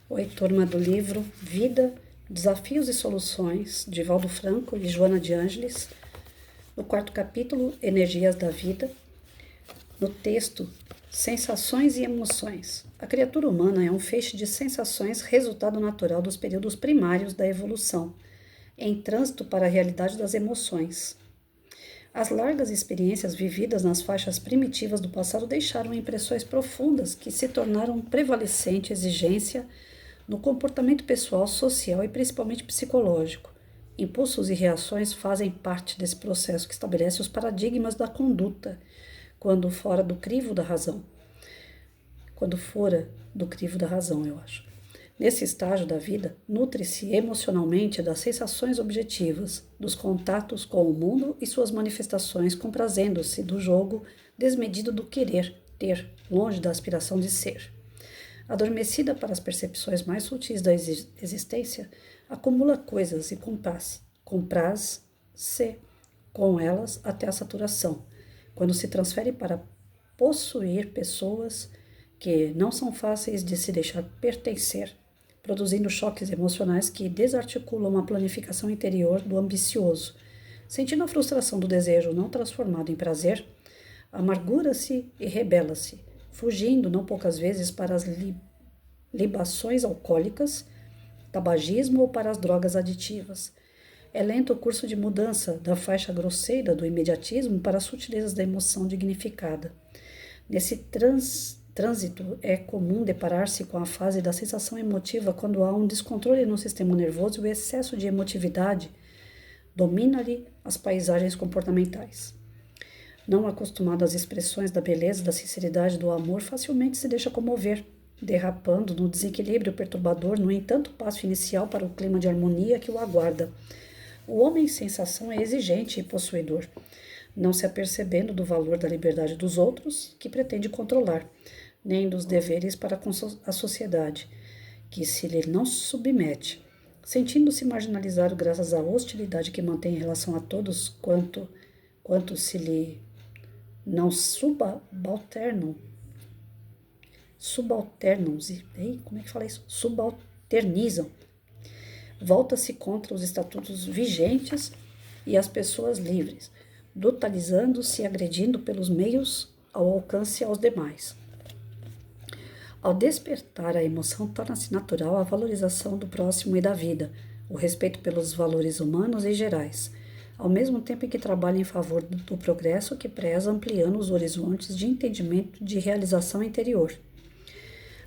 Oi, turma do livro Vida, Desafios e Soluções, de Valdo Franco e Joana de Ângeles. No quarto capítulo, Energias da Vida. No texto, Sensações e Emoções. A criatura humana é um feixe de sensações, resultado natural dos períodos primários da evolução, em trânsito para a realidade das emoções. As largas experiências vividas nas faixas primitivas do passado deixaram impressões profundas que se tornaram prevalecente exigência no comportamento pessoal, social e principalmente psicológico. Impulsos e reações fazem parte desse processo que estabelece os paradigmas da conduta, quando fora do crivo da razão. Eu acho. Nesse estágio da vida, nutre-se emocionalmente das sensações objetivas, dos contatos com o mundo e suas manifestações, comprazendo-se do jogo desmedido do querer ter, longe da aspiração de ser. Adormecida para as percepções mais sutis da existência, acumula coisas e compraz-se com elas até a saturação, quando se transfere para possuir pessoas que não são fáceis de se deixar pertencer, produzindo choques emocionais que desarticulam a planificação interior do ambicioso. Sentindo a frustração do desejo não transformado em prazer, amargura-se e rebela-se, fugindo não poucas vezes para as libações alcoólicas, tabagismo ou para as drogas aditivas. É lento o curso de mudança da faixa grosseira do imediatismo para as sutilezas da emoção dignificada. Nesse trânsito é comum deparar-se com a fase da sensação emotiva quando há um descontrole no sistema nervoso e o excesso de emotividade domina-lhe as paisagens comportamentais. Não acostumado às expressões da beleza, da sinceridade, do amor, facilmente se deixa comover, derrapando no desequilíbrio perturbador, no entanto, passo inicial para o clima de harmonia que o aguarda. O homem em sensação é exigente e possuidor, não se apercebendo do valor da liberdade dos outros, que pretende controlar, nem dos deveres para com a sociedade, que se lhe não submete, sentindo-se marginalizado graças à hostilidade que mantém em relação a todos quanto se lhe não subalternizam. Volta-se contra os estatutos vigentes e as pessoas livres, brutalizando-se e agredindo pelos meios ao alcance aos demais. Ao despertar a emoção, torna-se natural a valorização do próximo e da vida, o respeito pelos valores humanos e gerais, ao mesmo tempo em que trabalha em favor do progresso que preza ampliando os horizontes de entendimento de realização interior.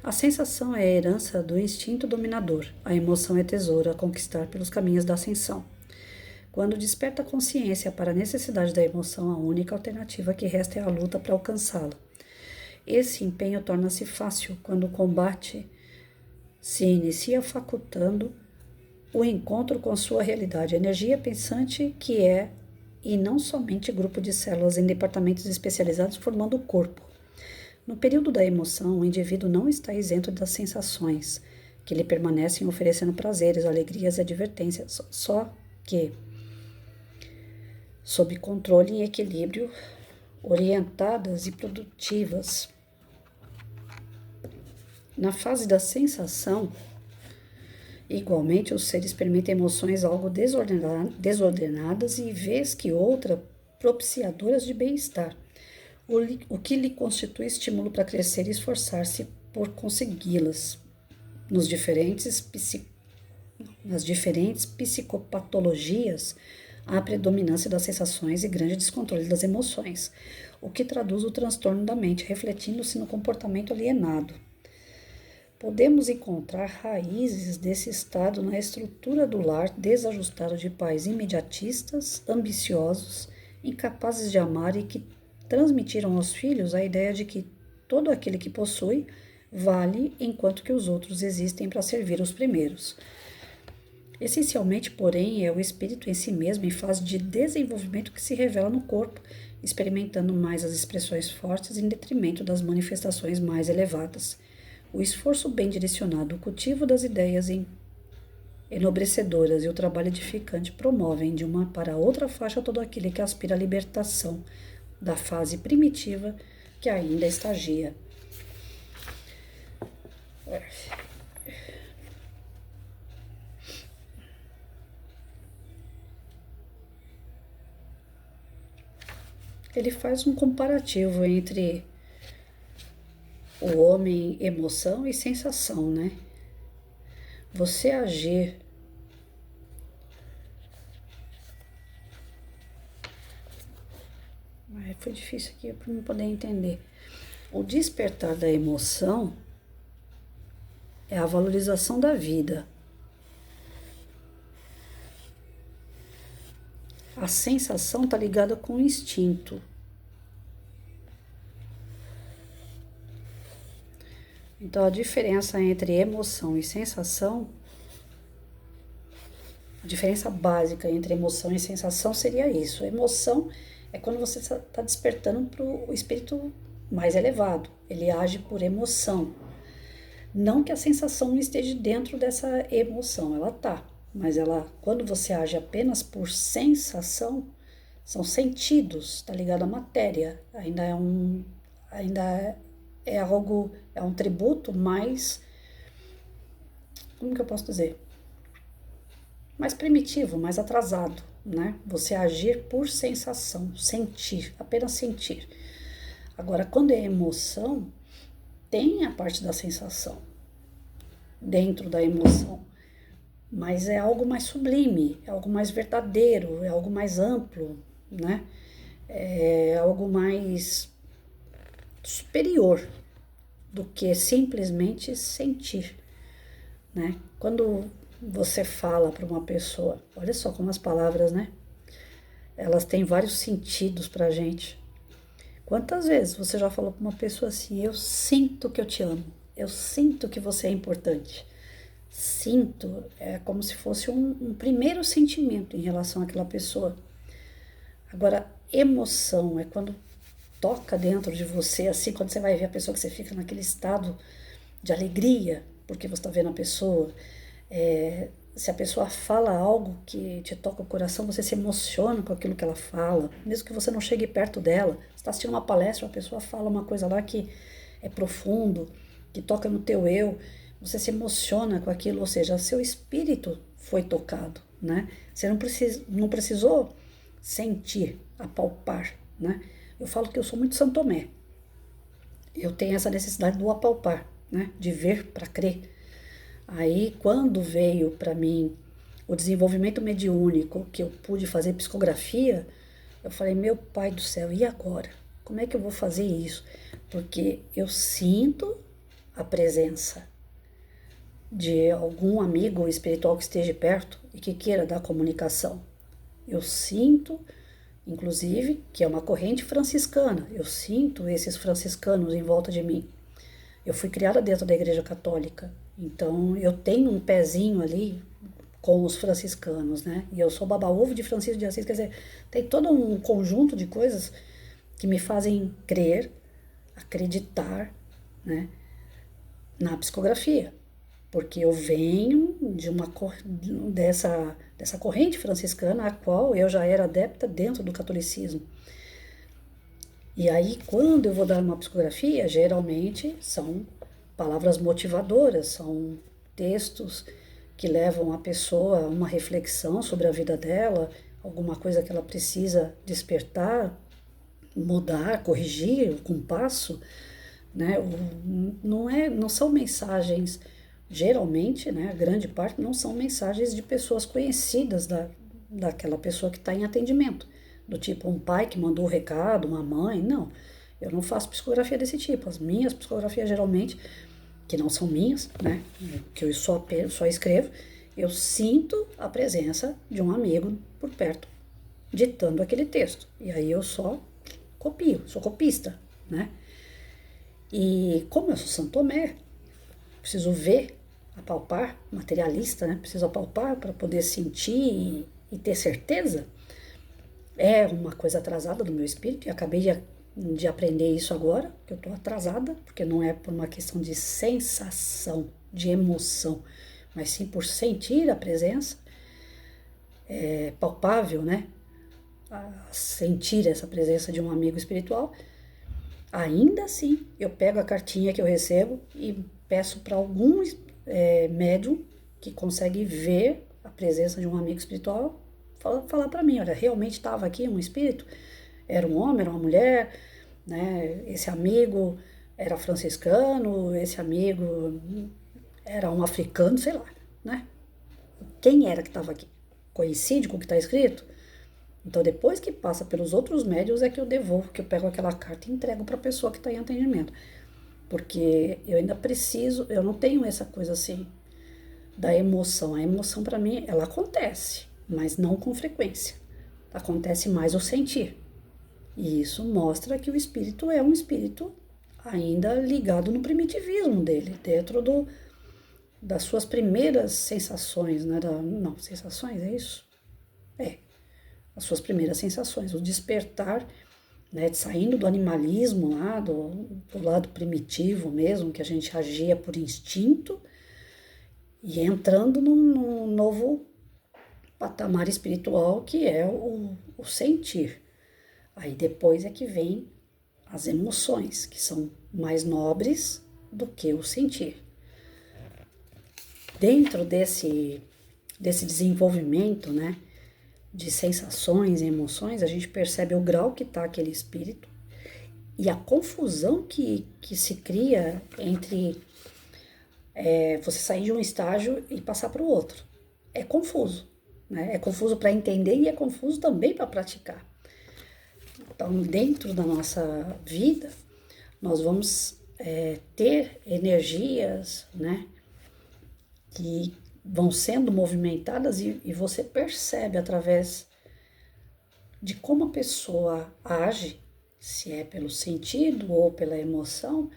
A sensação é a herança do instinto dominador, a emoção é tesouro a conquistar pelos caminhos da ascensão. Quando desperta a consciência para a necessidade da emoção, a única alternativa que resta é a luta para alcançá-la. Esse empenho torna-se fácil quando o combate se inicia facultando o encontro com sua realidade, energia pensante que é, e não somente grupo de células em departamentos especializados formando o corpo. No período da emoção, o indivíduo não está isento das sensações, que lhe permanecem oferecendo prazeres, alegrias e advertências, só que, sob controle e equilíbrio, orientadas e produtivas. Na fase da sensação, igualmente, o ser experimenta emoções algo desordenadas e, vez que outra, propiciadoras de bem-estar, o que lhe constitui estímulo para crescer e esforçar-se por consegui-las. Nas diferentes psicopatologias, há a predominância das sensações e grande descontrole das emoções, o que traduz o transtorno da mente, refletindo-se no comportamento alienado. Podemos encontrar raízes desse estado na estrutura do lar desajustado de pais imediatistas, ambiciosos, incapazes de amar e que transmitiram aos filhos a ideia de que todo aquele que possui vale enquanto que os outros existem para servir os primeiros. Essencialmente, porém, é o espírito em si mesmo em fase de desenvolvimento que se revela no corpo, experimentando mais as expressões fortes em detrimento das manifestações mais elevadas. O esforço bem direcionado, o cultivo das ideias enobrecedoras e o trabalho edificante promovem de uma para outra faixa todo aquele que aspira à libertação da fase primitiva que ainda estagia. ele faz um comparativo entre o homem, emoção e sensação, né? Você agir foi difícil aqui para não poder entender. O despertar da emoção é a valorização da vida. A sensação está ligada com o instinto. Então, a diferença entre emoção e sensação, a diferença básica entre emoção e sensação seria isso. Emoção é quando você está despertando para o espírito mais elevado. Ele age por emoção. Não que a sensação não esteja dentro dessa emoção, ela tá. Mas quando você age apenas por sensação, são sentidos, está ligado à matéria. Ainda é algo, é um tributo mais, como que eu posso dizer? Mais primitivo, mais atrasado, né? Você agir por sensação, sentir, apenas sentir. Agora, quando é emoção, tem a parte da sensação dentro da emoção, mas é algo mais sublime, é algo mais verdadeiro, é algo mais amplo, né? É algo mais superior do que simplesmente sentir, né? Quando você fala para uma pessoa, olha só como as palavras, né? Elas têm vários sentidos pra gente. Quantas vezes você já falou para uma pessoa assim: eu sinto que eu te amo, eu sinto que você é importante. Sinto é como se fosse um primeiro sentimento em relação àquela pessoa. Agora, emoção é quando toca dentro de você, assim, quando você vai ver a pessoa, que você fica naquele estado de alegria, porque você está vendo a pessoa. Se a pessoa fala algo que te toca o coração, você se emociona com aquilo que ela fala, mesmo que você não chegue perto dela. Você está assistindo uma palestra, a pessoa fala uma coisa lá que é profundo, que toca no teu eu, você se emociona com aquilo, ou seja, seu espírito foi tocado, né? Você não precisou sentir, apalpar, né? Eu falo que eu sou muito São Tomé. Eu tenho essa necessidade do apalpar, né? De ver para crer. Aí, quando veio para mim o desenvolvimento mediúnico, que eu pude fazer psicografia, eu falei: meu pai do céu, e agora? Como é que eu vou fazer isso? Porque eu sinto a presença de algum amigo espiritual que esteja perto e que queira dar comunicação. Eu sinto, inclusive, que é uma corrente franciscana. Eu sinto esses franciscanos em volta de mim. Eu fui criada dentro da Igreja Católica, então eu tenho um pezinho ali com os franciscanos, né? E eu sou baba-ovo de Francisco de Assis, quer dizer, tem todo um conjunto de coisas que me fazem crer, acreditar, né, na psicografia, porque eu venho de dessa corrente franciscana, a qual eu já era adepta dentro do catolicismo. E aí, quando eu vou dar uma psicografia, geralmente são palavras motivadoras, são textos que levam a pessoa a uma reflexão sobre a vida dela, alguma coisa que ela precisa despertar, mudar, corrigir o compasso, né? Não são mensagens, geralmente, né, a grande parte não são mensagens de pessoas conhecidas daquela pessoa que está em atendimento. Do tipo um pai que mandou o recado, uma mãe, não. Eu não faço psicografia desse tipo. As minhas psicografias, geralmente, que não são minhas, né, que eu só escrevo, eu sinto a presença de um amigo por perto, ditando aquele texto. E aí eu só copio, sou copista, né? E como eu sou São Tomé, preciso ver, apalpar, materialista, né? Preciso apalpar para poder sentir e ter certeza. É uma coisa atrasada do meu espírito, e acabei de aprender isso agora, que eu estou atrasada, porque não é por uma questão de sensação, de emoção, mas sim por sentir a presença, é palpável, né? Sentir essa presença de um amigo espiritual. Ainda assim, eu pego a cartinha que eu recebo e peço para algum médium que consegue ver a presença de um amigo espiritual falar para mim: olha, realmente estava aqui um espírito, era um homem, era uma mulher, né? Esse amigo era franciscano, esse amigo era um africano, sei lá, né? Quem era que estava aqui? Coincide com o que está escrito? Então, depois que passa pelos outros médios, é que eu devolvo, que eu pego aquela carta e entrego para a pessoa que está em atendimento. Porque eu ainda preciso, eu não tenho essa coisa assim da emoção. A emoção, para mim, ela acontece, mas não com frequência. Acontece mais o sentir. E isso mostra que o espírito é um espírito ainda ligado no primitivismo dele, dentro das suas primeiras sensações, né? Não, sensações, é isso? É, as suas primeiras sensações, o despertar, né? Saindo do animalismo lá, do lado primitivo mesmo, que a gente agia por instinto, e entrando num novo patamar espiritual que é o sentir. Aí depois é que vem as emoções, que são mais nobres do que o sentir. Dentro desse desenvolvimento, né, de sensações e emoções, a gente percebe o grau que está aquele espírito e a confusão que se cria entre você sair de um estágio e passar para o outro. É confuso, né? É confuso para entender e é confuso também para praticar. Então, dentro da nossa vida, nós vamos ter energias, né, que vão sendo movimentadas e você percebe através de como a pessoa age, se é pelo sentido ou pela emoção,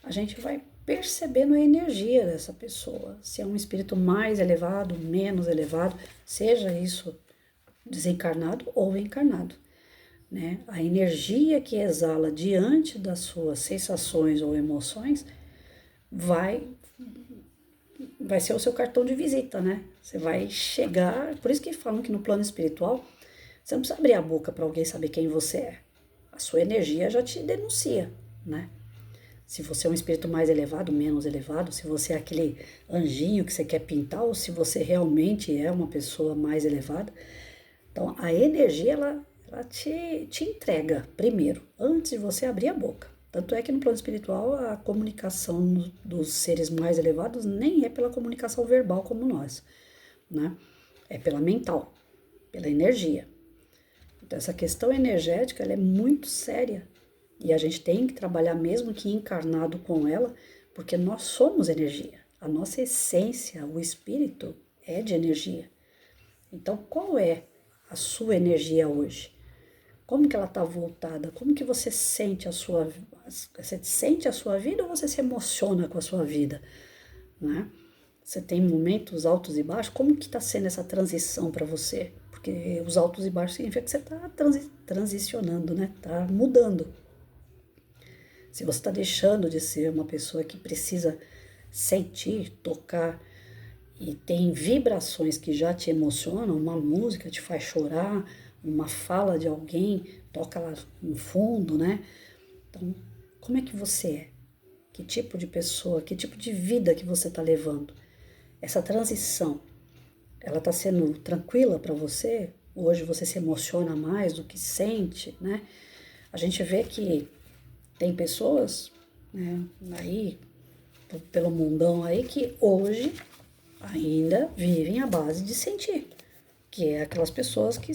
a gente vai percebendo a energia dessa pessoa, se é um espírito mais elevado, menos elevado, seja isso desencarnado ou encarnado. Né? A energia que exala diante das suas sensações ou emoções vai ser o seu cartão de visita, né? Você vai chegar, por isso que falam que no plano espiritual você não precisa abrir a boca para alguém saber quem você é. A sua energia já te denuncia, né? Se você é um espírito mais elevado, menos elevado, se você é aquele anjinho que você quer pintar ou se você realmente é uma pessoa mais elevada. Então, a energia, ela te entrega primeiro, antes de você abrir a boca. Tanto é que no plano espiritual, a comunicação dos seres mais elevados nem é pela comunicação verbal como nós, né? É pela mental, pela energia. Então, essa questão energética, ela é muito séria. E a gente tem que trabalhar mesmo que encarnado com ela, porque nós somos energia. A nossa essência, o espírito, é de energia. Então, qual é a sua energia hoje? Como que ela está voltada? Como que você sente a sua vida? Você sente a sua vida ou você se emociona com a sua vida? Né? Você tem momentos altos e baixos? Como que está sendo essa transição para você? Porque os altos e baixos significa que você está transicionando, né? Está mudando. Se você está deixando de ser uma pessoa que precisa sentir, tocar e tem vibrações que já te emocionam, uma música te faz chorar, uma fala de alguém toca lá no fundo, né? Então, como é que você é? Que tipo de pessoa, que tipo de vida que você está levando? Essa transição, ela está sendo tranquila para você? Hoje você se emociona mais do que sente, né? A gente vê que tem pessoas, né, aí, pelo mundão aí, que hoje ainda vivem à base de sentir. Que é aquelas pessoas que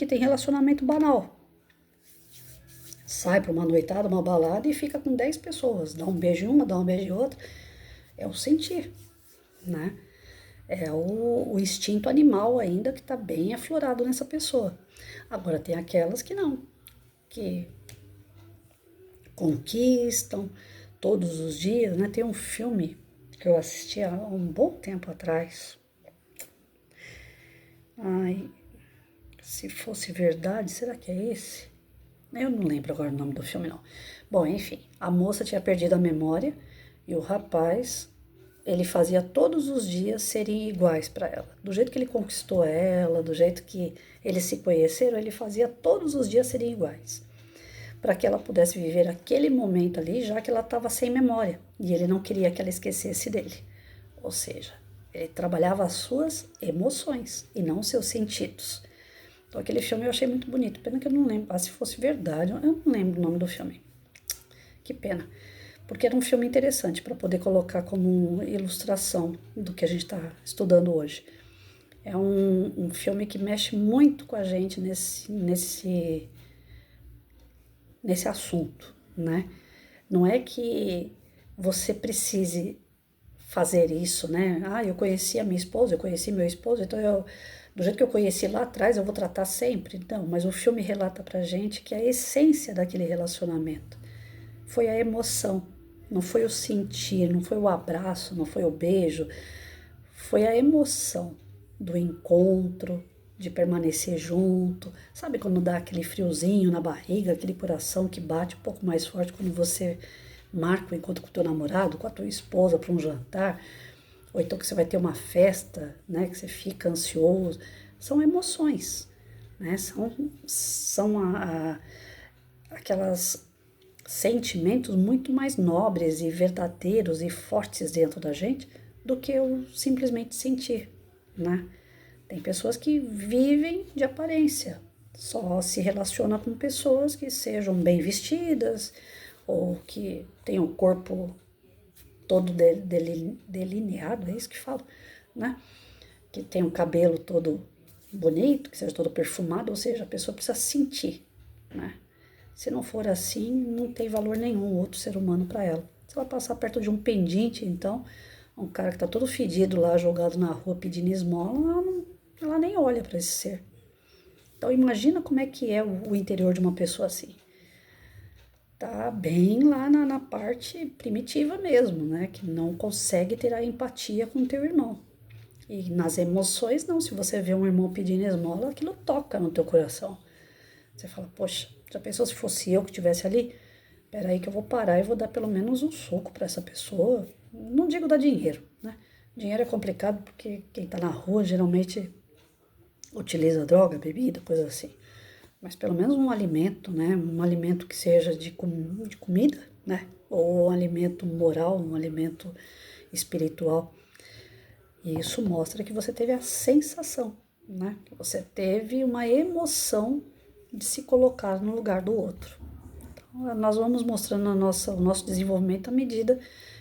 têm relacionamento banal. Sai para uma noitada, uma balada e fica com 10 pessoas. Dá um beijo em uma, dá um beijo em outra. É o sentir, né? É o instinto animal ainda que está bem aflorado nessa pessoa. Agora tem aquelas que não, que conquistam todos os dias, né? Tem um filme que eu assisti há um bom tempo atrás. Ai, se fosse verdade, será que é esse? Eu não lembro agora o nome do filme, não. Bom, enfim, a moça tinha perdido a memória e o rapaz, ele fazia todos os dias serem iguais para ela. Do jeito que ele conquistou ela, do jeito que eles se conheceram, ele fazia todos os dias serem iguais. Para que ela pudesse viver aquele momento ali, já que ela estava sem memória. E ele não queria que ela esquecesse dele. Ou seja, ele trabalhava as suas emoções e não os seus sentidos. Então aquele filme eu achei muito bonito. Pena que eu não lembro. Ah, se fosse verdade, eu não lembro o nome do filme. Que pena. Porque era um filme interessante para poder colocar como ilustração do que a gente está estudando hoje. É um filme que mexe muito com a gente nesse assunto, né? Não é que você precise fazer isso, né? Ah, eu conheci a minha esposa, eu conheci meu esposo, então do jeito que eu conheci lá atrás, eu vou tratar sempre. Não, mas o filme relata pra gente que a essência daquele relacionamento foi a emoção, não foi o sentir, não foi o abraço, não foi o beijo, foi a emoção do encontro, de permanecer junto. Sabe quando dá aquele friozinho na barriga, aquele coração que bate um pouco mais forte quando você marca o encontro com o teu namorado, com a tua esposa para um jantar, ou então que você vai ter uma festa, né, que você fica ansioso. São emoções, né? São aquelas sentimentos muito mais nobres e verdadeiros e fortes dentro da gente do que eu simplesmente sentir, né? Tem pessoas que vivem de aparência, só se relaciona com pessoas que sejam bem vestidas ou que tenham o corpo todo delineado, é isso que falo, né? Que tenha o cabelo todo bonito, que seja todo perfumado, ou seja, a pessoa precisa sentir, né? Se não for assim, não tem valor nenhum outro ser humano para ela. Se ela passar perto de um pendente, então, um cara que tá todo fedido lá, jogado na rua pedindo esmola, ela nem olha para esse ser. Então imagina como é que é o interior de uma pessoa assim. Tá bem lá na parte primitiva mesmo, né? Que não consegue ter a empatia com o teu irmão. E nas emoções, não. Se você vê um irmão pedindo esmola, aquilo toca no teu coração. Você fala, poxa, já pensou se fosse eu que estivesse ali? Peraí que eu vou parar e vou dar pelo menos um soco para essa pessoa. Não digo dar dinheiro, né? Dinheiro é complicado porque quem tá na rua geralmente utiliza droga, bebida, coisa assim. Mas pelo menos um alimento, né? Um alimento que seja de comida, né? Ou um alimento moral, um alimento espiritual. E isso mostra que você teve a sensação, né? Que você teve uma emoção de se colocar no lugar do outro. Então, nós vamos mostrando o nosso desenvolvimento à medida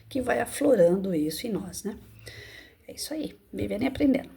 que vai aflorando isso em nós, né? É isso aí, vivendo e aprendendo.